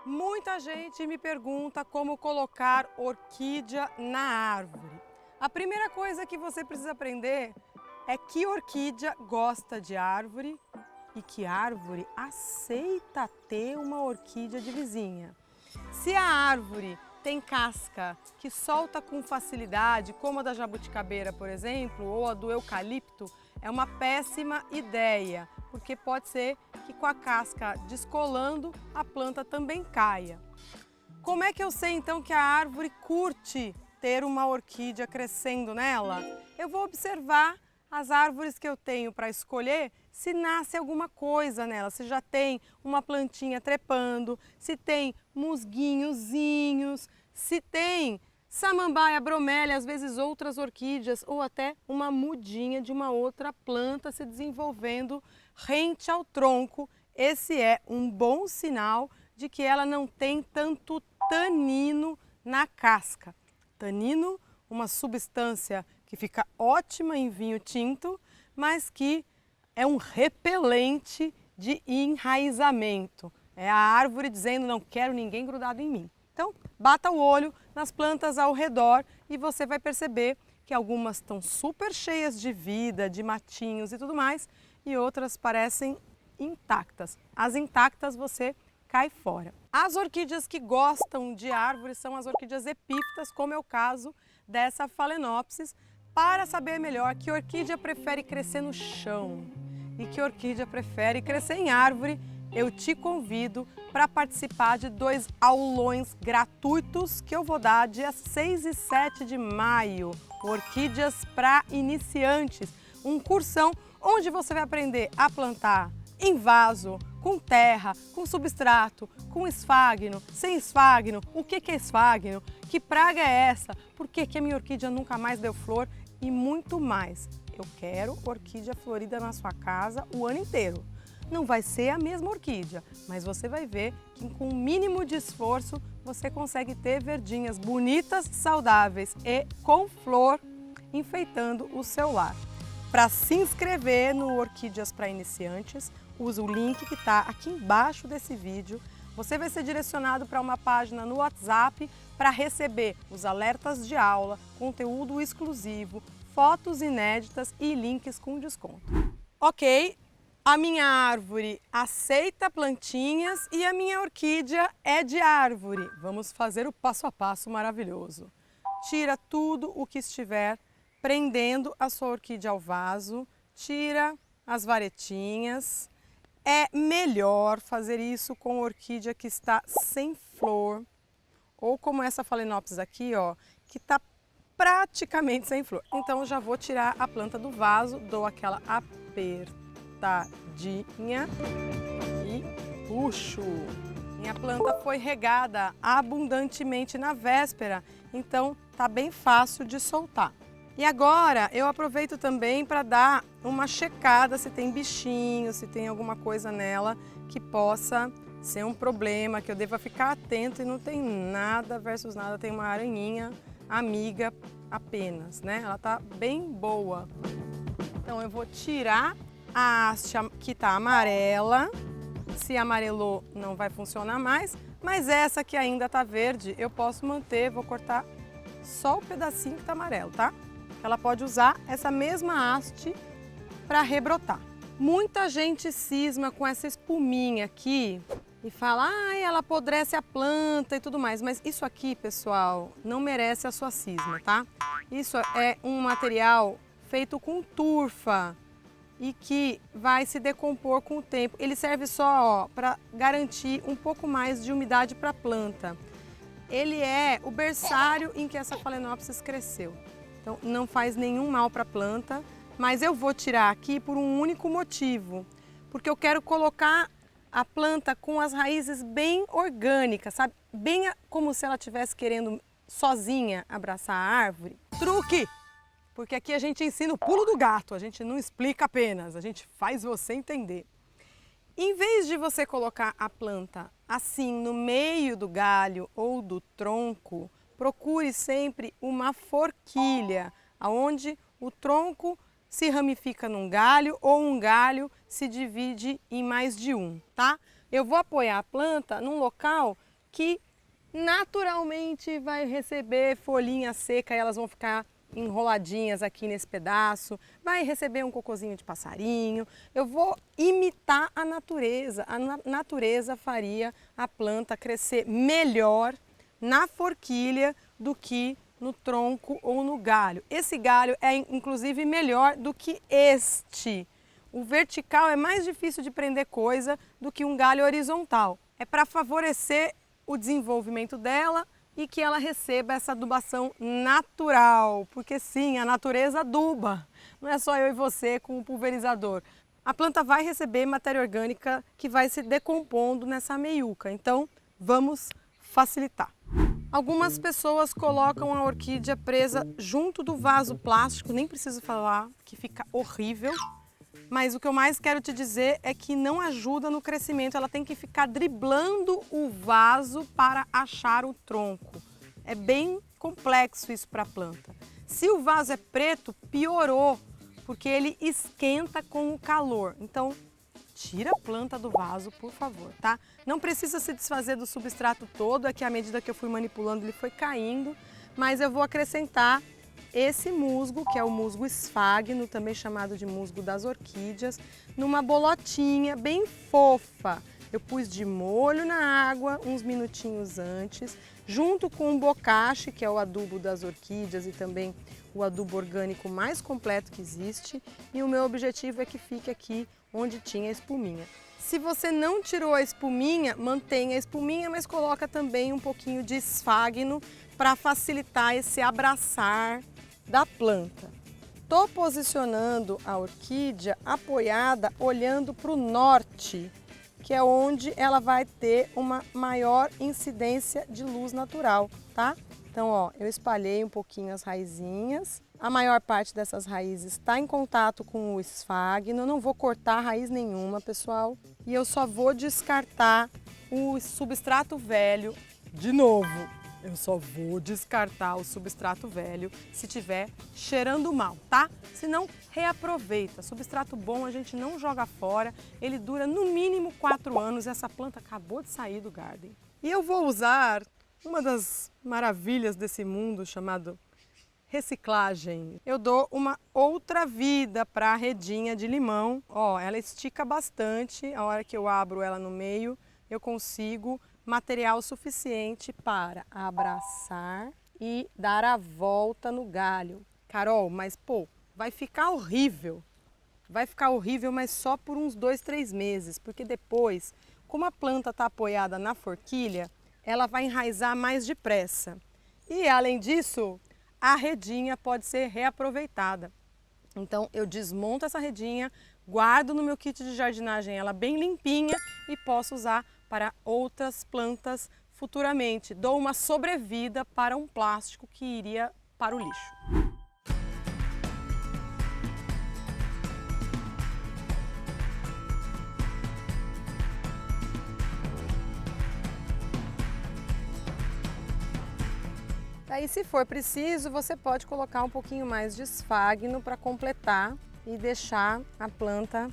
Muita gente me pergunta como colocar orquídea na árvore. A primeira coisa que você precisa aprender é que orquídea gosta de árvore e que árvore aceita ter uma orquídea de vizinha. Se a árvore tem casca que solta com facilidade, como a da jabuticabeira, por exemplo, ou a do eucalipto, é uma péssima ideia, porque pode ser que com a casca descolando, a planta também caia. Como é que eu sei então que a árvore curte ter uma orquídea crescendo nela? Eu vou observar as árvores que eu tenho para escolher, se nasce alguma coisa nela, se já tem uma plantinha trepando, se tem musguinhozinhos, se tem samambaia, bromélia, às vezes outras orquídeas ou até uma mudinha de uma outra planta se desenvolvendo rente ao tronco. Esse é um bom sinal de que ela não tem tanto tanino na casca. Tanino, uma substância que fica ótima em vinho tinto, mas que é um repelente de enraizamento. É a árvore dizendo: não quero ninguém grudado em mim. Então, bata o olho nas plantas ao redor e você vai perceber que algumas estão super cheias de vida, de matinhos e tudo mais, e outras parecem intactas. As intactas você cai fora. As orquídeas que gostam de árvores são as orquídeas epífitas, como é o caso dessa Phalaenopsis. Para saber melhor que orquídea prefere crescer no chão e que orquídea prefere crescer em árvore, eu te convido para participar de 2 aulões gratuitos que eu vou dar dia 6 e 7 de maio. Orquídeas para iniciantes, um cursão onde você vai aprender a plantar em vaso, com terra, com substrato, com esfagno, sem esfagno, o que é esfagno, que praga é essa, por que a minha orquídea nunca mais deu flor e muito mais. Eu quero orquídea florida na sua casa o ano inteiro. Não vai ser a mesma orquídea, mas você vai ver que com o mínimo de esforço você consegue ter verdinhas bonitas, saudáveis e com flor enfeitando o seu lar. Para se inscrever no Orquídeas para Iniciantes, usa o link que está aqui embaixo desse vídeo. Você vai ser direcionado para uma página no WhatsApp para receber os alertas de aula, conteúdo exclusivo, fotos inéditas e links com desconto. Ok, a minha árvore aceita plantinhas e a minha orquídea é de árvore. Vamos fazer o passo a passo maravilhoso. Tira tudo o que estiver prendendo a sua orquídea ao vaso, tira as varetinhas. É melhor fazer isso com orquídea que está sem flor, ou como essa Phalaenopsis aqui, ó, que está praticamente sem flor. Então eu já vou tirar a planta do vaso, dou aquela apertadinha e puxo. Minha planta foi regada abundantemente na véspera, então tá bem fácil de soltar. E agora eu aproveito também para dar uma checada se tem bichinho, se tem alguma coisa nela que possa ser um problema, que eu deva ficar atento, e não tem nada versus nada, tem uma aranhinha amiga apenas, né? Ela tá bem boa. Então eu vou tirar a haste que está amarela, se amarelou não vai funcionar mais, mas essa que ainda está verde eu posso manter, vou cortar só o pedacinho que está amarelo, tá? Ela pode usar essa mesma haste para rebrotar. Muita gente cisma com essa espuminha aqui e fala: ah, ela apodrece a planta e tudo mais, mas isso aqui, pessoal, não merece a sua cisma, tá? Isso é um material feito com turfa e que vai se decompor com o tempo. Ele serve só para garantir um pouco mais de umidade para a planta. Ele é o berçário em que essa Phalaenopsis cresceu. Então não faz nenhum mal para a planta, mas eu vou tirar aqui por um único motivo, porque eu quero colocar a planta com as raízes bem orgânicas, sabe? Bem como se ela estivesse querendo sozinha abraçar a árvore. Truque! Porque aqui a gente ensina o pulo do gato, a gente não explica apenas, a gente faz você entender. Em vez de você colocar a planta assim no meio do galho ou do tronco, procure sempre uma forquilha, onde o tronco se ramifica num galho ou um galho se divide em mais de um, tá? Eu vou apoiar a planta num local que naturalmente vai receber folhinha seca e elas vão ficar enroladinhas aqui nesse pedaço, vai receber um cocôzinho de passarinho. Eu vou imitar a natureza. A natureza faria a planta crescer melhor na forquilha do que no tronco ou no galho. Esse galho é inclusive melhor do que este. O vertical é mais difícil de prender coisa do que um galho horizontal. É para favorecer o desenvolvimento dela e que ela receba essa adubação natural, porque sim, a natureza aduba, não é só eu e você com o pulverizador. A planta vai receber matéria orgânica que vai se decompondo nessa meiuca, então vamos facilitar. Algumas pessoas colocam a orquídea presa junto do vaso plástico, nem preciso falar que fica horrível. Mas o que eu mais quero te dizer é que não ajuda no crescimento, ela tem que ficar driblando o vaso para achar o tronco. É bem complexo isso para a planta. Se o vaso é preto, piorou, porque ele esquenta com o calor. Então, tira a planta do vaso, por favor, tá? Não precisa se desfazer do substrato todo, é que à medida que eu fui manipulando ele foi caindo, mas eu vou acrescentar esse musgo, que é o musgo esfagno, também chamado de musgo das orquídeas, numa bolotinha bem fofa. Eu pus de molho na água uns minutinhos antes, junto com o bocache, que é o adubo das orquídeas e também o adubo orgânico mais completo que existe. E o meu objetivo é que fique aqui onde tinha a espuminha. Se você não tirou a espuminha, mantenha a espuminha, mas coloca também um pouquinho de esfagno para facilitar esse abraçar da planta. Estou posicionando a orquídea apoiada olhando para o norte, que é onde ela vai ter uma maior incidência de luz natural, tá? Então, ó, eu espalhei um pouquinho as raizinhas. A maior parte dessas raízes está em contato com o esfagno. Eu não vou cortar raiz nenhuma, pessoal. E eu só vou descartar o substrato velho de novo. Eu só vou descartar o substrato velho se tiver cheirando mal, tá? Se não, reaproveita. Substrato bom a gente não joga fora, ele dura no mínimo 4 anos. Essa planta acabou de sair do garden. E eu vou usar uma das maravilhas desse mundo chamado reciclagem. Eu dou uma outra vida para a redinha de limão. Ó, ela estica bastante, a hora que eu abro ela no meio, eu consigo material suficiente para abraçar e dar a volta no galho. Carol, mas pô, vai ficar horrível. Vai ficar horrível, mas só por uns 2, 3 meses, porque depois, como a planta está apoiada na forquilha, ela vai enraizar mais depressa. E além disso, a redinha pode ser reaproveitada. Então eu desmonto essa redinha, guardo no meu kit de jardinagem ela bem limpinha e posso usar para outras plantas futuramente. Dou uma sobrevida para um plástico que iria para o lixo. Aí, se for preciso, você pode colocar um pouquinho mais de esfagno para completar e deixar a planta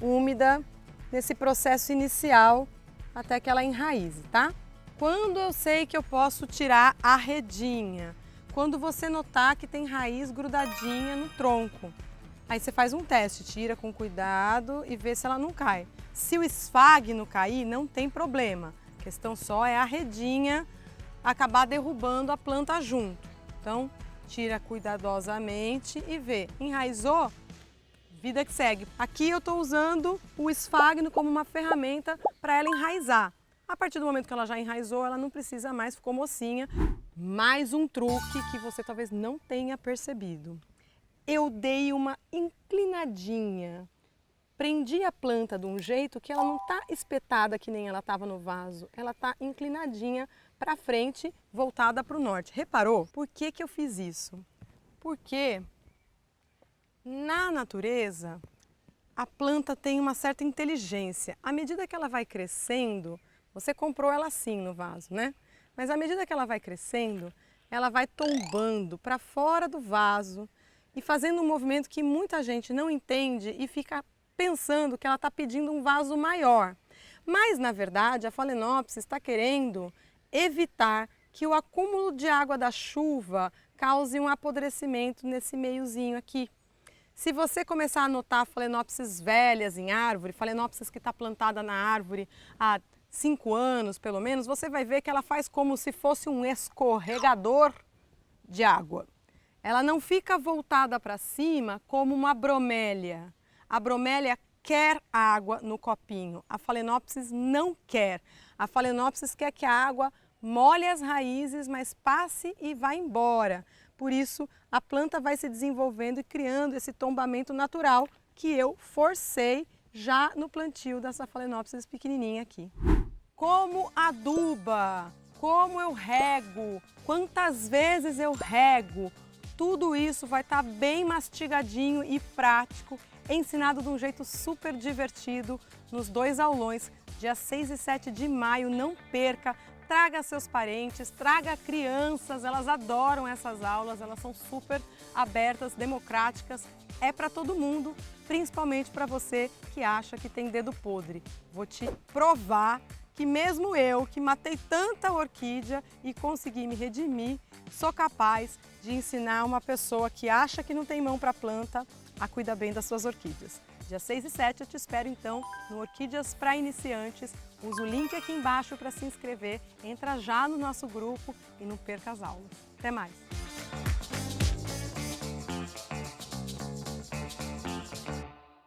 úmida nesse processo inicial até que ela enraize, tá? Quando eu sei que eu posso tirar a redinha? Quando você notar que tem raiz grudadinha no tronco. Aí você faz um teste, tira com cuidado e vê se ela não cai. Se o esfagno cair, não tem problema. A questão só é a redinha acabar derrubando a planta junto. Então, tira cuidadosamente e vê. Enraizou? Vida que segue. Aqui eu estou usando o esfagno como uma ferramenta para ela enraizar. A partir do momento que ela já enraizou, ela não precisa mais, ficou mocinha. Mais um truque que você talvez não tenha percebido. Eu dei uma inclinadinha. Prendi a planta de um jeito que ela não está espetada que nem ela estava no vaso. Ela está inclinadinha para frente, voltada para o norte. Reparou? Por que que eu fiz isso? Porque na natureza, a planta tem uma certa inteligência. À medida que ela vai crescendo, você comprou ela assim no vaso, né? Mas à medida que ela vai crescendo, ela vai tombando para fora do vaso e fazendo um movimento que muita gente não entende e fica pensando que ela está pedindo um vaso maior. Mas, na verdade, a Phalaenopsis está querendo evitar que o acúmulo de água da chuva cause um apodrecimento nesse meiozinho aqui. Se você começar a notar Phalaenopsis velhas em árvore, Phalaenopsis que está plantada na árvore há 5 anos pelo menos, você vai ver que ela faz como se fosse um escorregador de água. Ela não fica voltada para cima como uma bromélia. A bromélia quer água no copinho, a Phalaenopsis não quer. A Phalaenopsis quer que a água molhe as raízes, mas passe e vá embora. Por isso, a planta vai se desenvolvendo e criando esse tombamento natural que eu forcei já no plantio dessa Phalaenopsis pequenininha aqui. Como aduba, como eu rego, quantas vezes eu rego, tudo isso vai estar bem mastigadinho e prático, ensinado de um jeito super divertido nos 2 aulões, dia 6 e 7 de maio, não perca. Traga seus parentes, traga crianças, elas adoram essas aulas, elas são super abertas, democráticas, é para todo mundo, principalmente para você que acha que tem dedo podre. Vou te provar que mesmo eu, que matei tanta orquídea e consegui me redimir, sou capaz de ensinar uma pessoa que acha que não tem mão para planta a cuidar bem das suas orquídeas. Dia 6 e 7 eu te espero então no Orquídeas para Iniciantes. Usa o link aqui embaixo para se inscrever. Entra já no nosso grupo e não perca as aulas. Até mais!